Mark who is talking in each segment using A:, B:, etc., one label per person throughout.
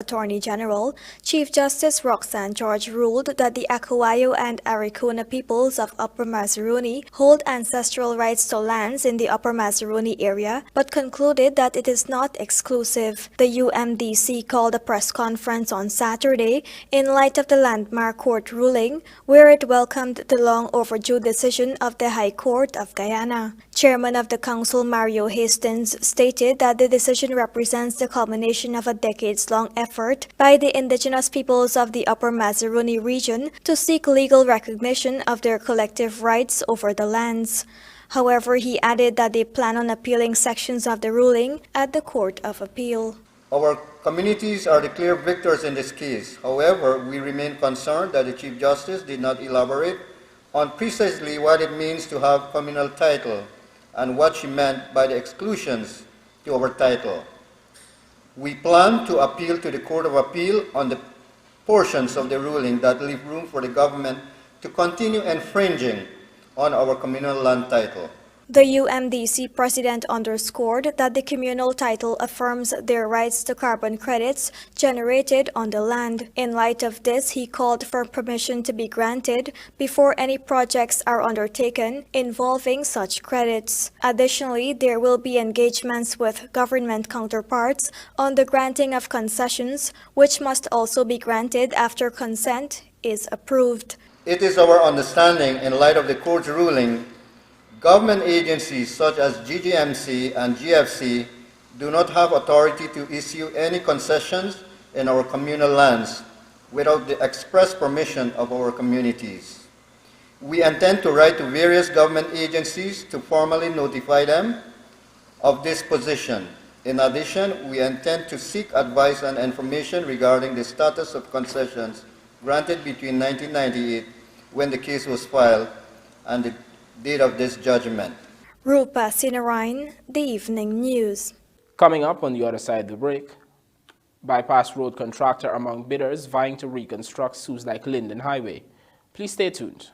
A: Attorney General, Chief Justice Roxanne George ruled that the Akawayo and Arikuna peoples of Upper Mazaruni hold ancestral rights to lands in the Upper Mazaruni area, but concluded that it is not exclusive. The UMDC called a press conference on Saturday in light of the landmark court ruling, where it welcomed the long overdue decision of the High Court of Guyana. Chairman of the Council Mario Hastings stated that the decision represents the culmination of a decades-long effort by the indigenous peoples of the Upper Mazaruni region to seek legal recognition of their collective rights over the lands. However, he added that they plan on appealing sections of the ruling at the Court of Appeal.
B: Our communities are the clear victors in this case. However, we remain concerned that the Chief Justice did not elaborate on precisely what it means to have communal title and what she meant by the exclusions to our title. We plan to appeal to the Court of Appeal on the portions of the ruling that leave room for the government to continue infringing on our communal land title.
A: The UMDC president underscored that the communal title affirms their rights to carbon credits generated on the land. In light of this, he called for permission to be granted before any projects are undertaken involving such credits. Additionally, there will be engagements with government counterparts on the granting of concessions, which must also be granted after consent is approved.
B: It is our understanding, in light of the court's ruling, government agencies such as GGMC and GFC do not have authority to issue any concessions in our communal lands without the express permission of our communities. We intend to write to various government agencies to formally notify them of this position. In addition, we intend to seek advice and information regarding the status of concessions granted between 1998, when the case was filed, and the date of this judgment.
A: Rupa Sinarain, The Evening News.
C: Coming up on the other side of the break, bypass road contractor among bidders vying to reconstruct Sues like Linden Highway. Please stay tuned.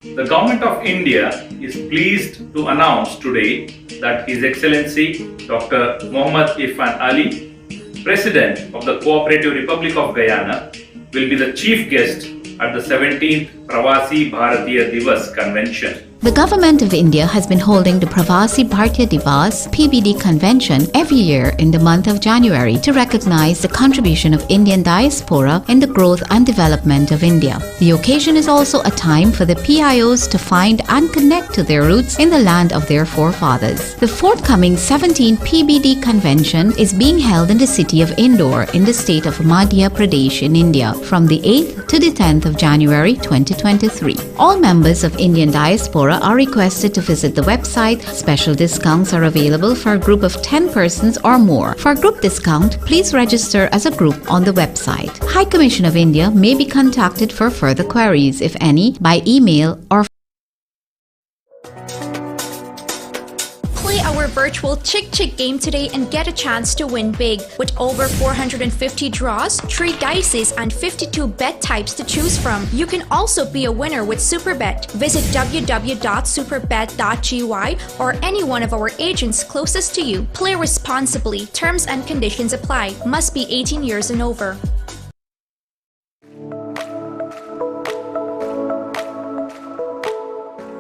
D: The Government of India is pleased to announce today that His Excellency Dr. Mohammad Irfan Ali, President of the Cooperative Republic of Guyana, will be the chief guest at the 17th Pravasi Bharatiya Divas Convention.
E: The Government of India has been holding the Pravasi Bharatiya Divas (PBD) convention every year in the month of January to recognize the contribution of Indian diaspora in the growth and development of India. The occasion is also a time for the PIOs to find and connect to their roots in the land of their forefathers. The forthcoming 17th PBD convention is being held in the city of Indore in the state of Madhya Pradesh in India from the 8th to the 10th of January 2023. All members of Indian diaspora are requested to visit the website. Special discounts are available for a group of 10 persons or more. For group discount, please register as a group on the website. High Commission of India may be contacted for further queries, if any, by email or
F: our virtual Chick Chick game today and get a chance to win big. With over 450 draws, 3 dices, and 52 bet types to choose from. You can also be a winner with Superbet. Visit www.superbet.gy or any one of our agents closest to you. Play responsibly. Terms and conditions apply. Must be 18 years and over.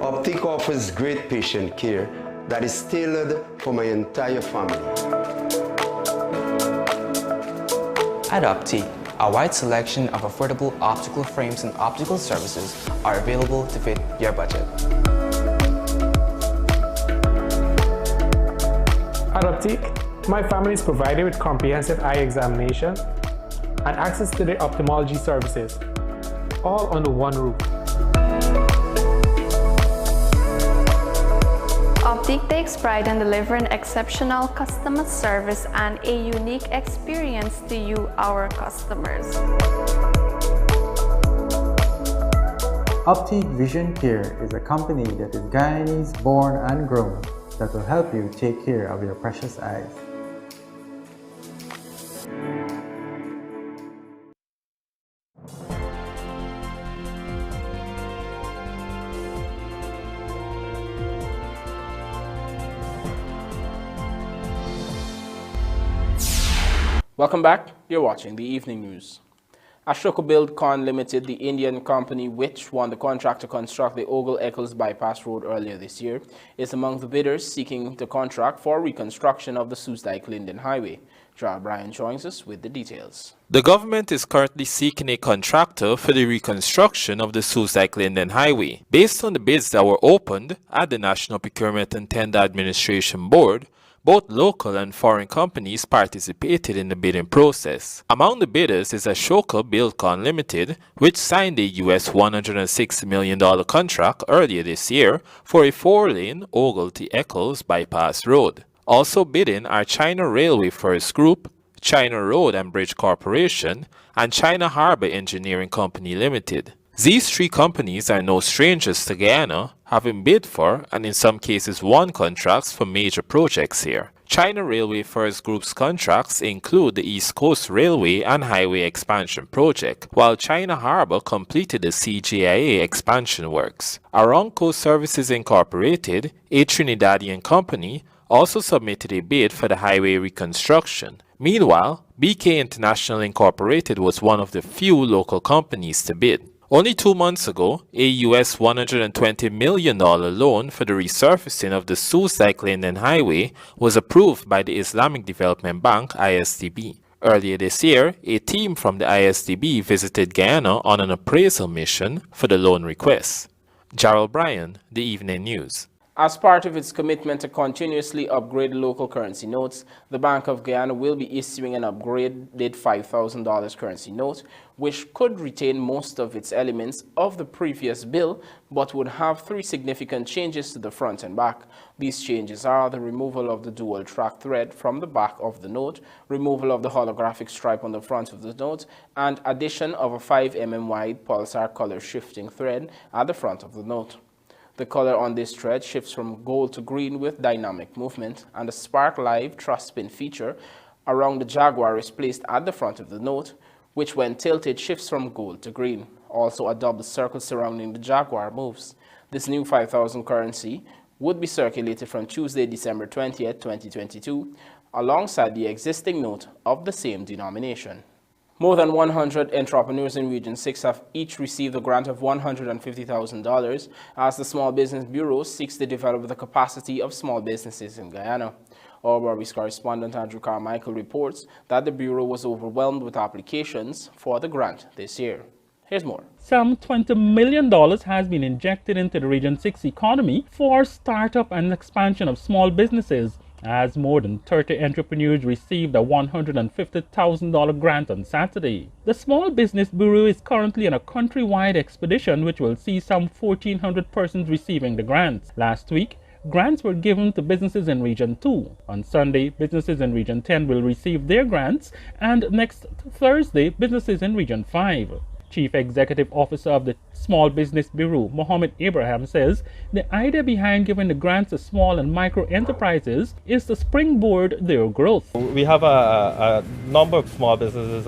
G: Optical offers great patient care that is tailored for my entire family.
H: At Optical, a wide selection of affordable optical frames and optical services are available to fit your budget.
I: At Optical, my family is provided with comprehensive eye examination and access to the ophthalmology services, all under one roof.
J: Optical takes pride in delivering exceptional customer service and a unique experience to you, our customers.
K: Optical Vision Care is a company that is Guyanese born and grown that will help you take care of your precious eyes.
C: Welcome back. You're watching the Evening News. Ashoka Buildcon Limited, the Indian company which won the contract to construct the Ogle-Eccles bypass road earlier this year, is among the bidders seeking the contract for reconstruction of the Soosdijk-Linden Highway. Gerald Bryan joins us with the details.
L: The government is currently seeking a contractor for the reconstruction of the Soosdijk-Linden Highway. Based on the bids that were opened at the National Procurement and Tender Administration Board, both local and foreign companies participated in the bidding process. Among the bidders is Ashoka Buildcon Limited, which signed a US $106 million contract earlier this year for a 4-lane Ogle to Eccles bypass road. Also bidding are China Railway First Group, China Road and Bridge Corporation, and China Harbor Engineering Company Limited. These three companies are no strangers to Guyana, having bid for and in some cases won contracts for major projects here. China Railway First Group's contracts include the East Coast Railway and Highway Expansion Project, while China Harbor completed the CGIA expansion works. Aramco Services Incorporated, a Trinidadian company, also submitted a bid for the highway reconstruction. Meanwhile, BK International Incorporated was one of the few local companies to bid. Only 2 months ago, a US $120 million loan for the resurfacing of the Soosdijk-Linden Highway was approved by the Islamic Development Bank (ISDB). Earlier this year, a team from the ISDB visited Guyana on an appraisal mission for the loan request. Gerald Bryan, The Evening News.
C: As part of its commitment to continuously upgrade local currency notes, the Bank of Guyana will be issuing an upgraded $5,000 currency note, which could retain most of its elements of the previous bill, but would have 3 significant changes to the front and back. These changes are the removal of the dual track thread from the back of the note, removal of the holographic stripe on the front of the note, and addition of a 5 mm wide pulsar color shifting thread at the front of the note. The color on this thread shifts from gold to green with dynamic movement, and the Spark Live truss pin feature around the Jaguar is placed at the front of the note, which when tilted shifts from gold to green. Also, a double circle surrounding the Jaguar moves. This new 5,000 currency would be circulated from Tuesday, December 20th, 2022, alongside the existing note of the same denomination. More than 100 entrepreneurs in Region 6 have each received a grant of $150,000 as the Small Business Bureau seeks to develop the capacity of small businesses in Guyana. Our BERBICE correspondent Andrew Carmichael reports that the Bureau was overwhelmed with applications for the grant this year. Here's more.
M: Some $20 million has been injected into the Region 6 economy for startup and expansion of small businesses, as more than 30 entrepreneurs received a $150,000 grant on Saturday. The Small Business Bureau is currently on a countrywide expedition which will see some 1,400 persons receiving the grants. Last week, grants were given to businesses in Region 2. On Sunday, businesses in Region 10 will receive their grants, and next Thursday, businesses in Region 5. Chief Executive Officer of the Small Business Bureau, Mohammed Abraham, says the idea behind giving the grants to small and micro enterprises is to springboard their growth.
N: We have a number of small businesses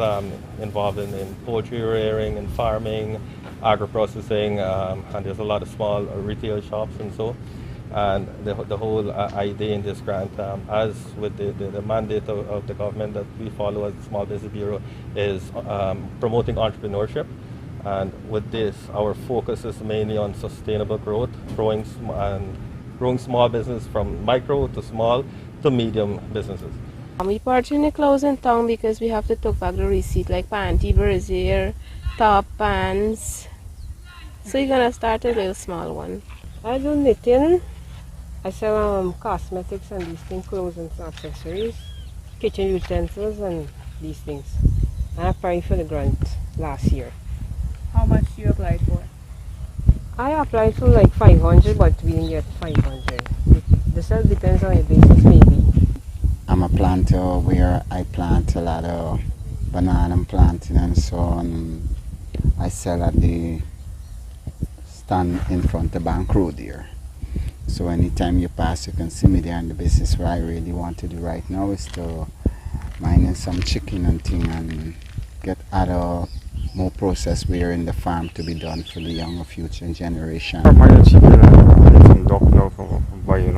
N: involved in poultry rearing and farming, agro-processing, and there's a lot of small retail shops and so. And the whole idea in this grant, as with the mandate of the government that we follow as the Small Business Bureau, is promoting entrepreneurship. And with this, our focus is mainly on sustainable growth, growing small business from micro to small to medium businesses.
O: We purchased the clothes in town because we have to take back the receipt, like panty, brassiere, top, pants. So you're gonna start a little small one.
P: I do knitting. I sell cosmetics and these things, clothes and accessories, kitchen utensils and these things. I applied for the grant last year.
O: How much you applied for?
P: I applied for like 500, but we didn't get 500. This all depends on your business, maybe.
Q: I'm a planter where I plant a lot of banana planting and so on. I sell at the stand in front of Bank Road here. So anytime you pass, you can see me there. And the business where I really want to do right now is to mine some chicken and thing and get other more process where in the farm to be done for the younger future generation.
R: I mine chicken and duck now for buy, and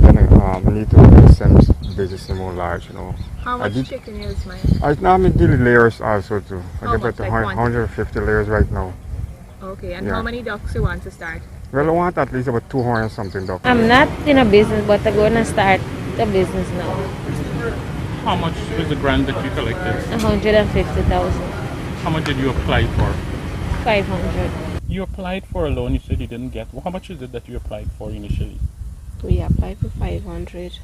R: then we need to make some business more large, you know.
S: How much chicken is, man?
R: I'm dealing layers also too. I
S: How
R: get
S: much,
R: about
S: like
R: 150 layers right now.
S: Okay, and
R: Yeah.
S: how many ducks you want to start?
R: Well, I want at least about 200 and something ducks.
T: I'm not in a business, but I'm going to start the business now.
M: How much was the grant that you collected?
T: 150,000.
M: How much did you apply for?
T: 500.
M: You applied for a loan, you said you didn't get. How much is it that you applied for initially?
O: We applied for 500.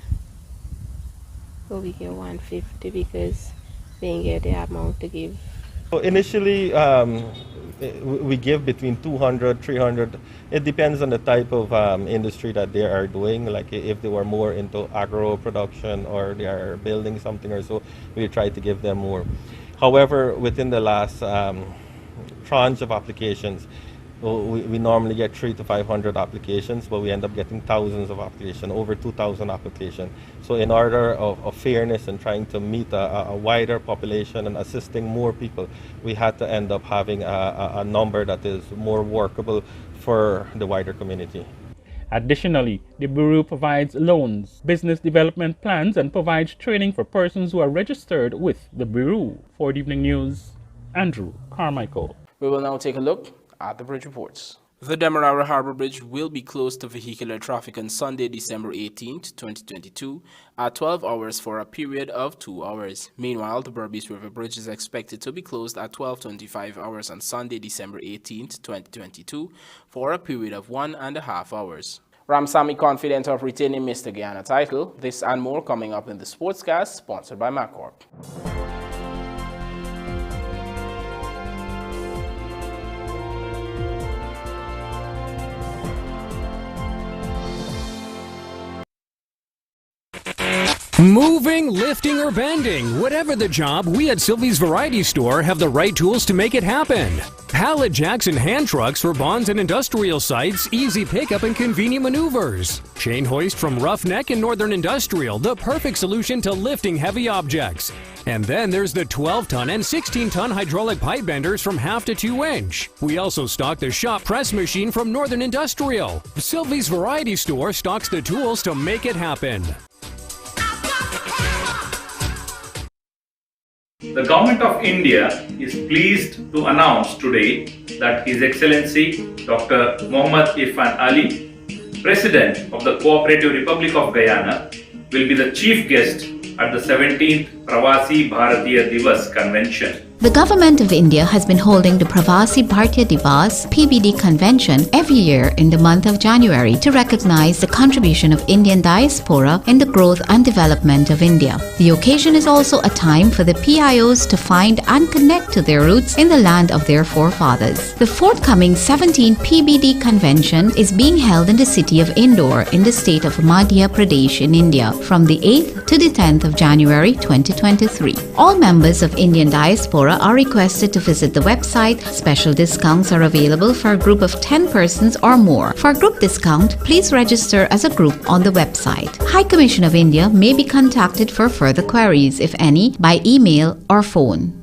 O: So we get 150 because we didn't get the amount to give.
N: So initially, we give between 200, 300. It depends on the type of industry that they are doing. Like if they were more into agro production or they are building something or so, we try to give them more. However, within the last tranche of applications, we normally get 300 to 500 applications, but we end up getting thousands of applications, over 2,000 applications. So in order of fairness and trying to meet a wider population and assisting more people, we had to end up having a number that is more workable for the wider community.
M: Additionally, the Bureau provides loans, business development plans, and provides training for persons who are registered with the Bureau. For the Evening News, Andrew Carmichael.
C: We will now take a look at the bridge reports. The Demerara Harbour Bridge will be closed to vehicular traffic on Sunday, December 18, 2022 at 12 hours for a period of 2 hours. Meanwhile, the BERBICE River Bridge is expected to be closed at 12:25 hours on Sunday, December 18, 2022 for a period of 1.5 hours. Ramsamy confident of retaining Mr. Guyana title. This and more coming up in the Sportscast, sponsored by MacCorp.
U: Moving, lifting, or bending, whatever the job, we at Sylvie's Variety Store have the right tools to make it happen. Pallet jacks and hand trucks for bonds and industrial sites, easy pickup and convenient maneuvers. Chain hoist from Roughneck and Northern Industrial, the perfect solution to lifting heavy objects. And then there's the 12-ton and 16-ton hydraulic pipe benders from 1/2 to 2 inch. We also stock the shop press machine from Northern Industrial. Sylvie's Variety Store stocks the tools to make it happen.
D: The Government of India is pleased to announce today that His Excellency Dr. Mohammad Irfan Ali, President of the Cooperative Republic of Guyana, will be the chief guest at the 17th Pravasi Bharatiya Divas Convention.
E: The Government of India has been holding the Pravasi Bharatiya Divas (PBD) convention every year in the month of January to recognize the contribution of Indian diaspora in the growth and development of India. The occasion is also a time for the PIOs to find and connect to their roots in the land of their forefathers. The forthcoming 17th PBD convention is being held in the city of Indore in the state of Madhya Pradesh in India from the 8th to the 10th of January 2023. All members of Indian diaspora are requested to visit the website. Special discounts are available for a group of 10 persons or more. For group discount, please register as a group on the website. High Commission of India may be contacted for further queries, if any, by email or phone.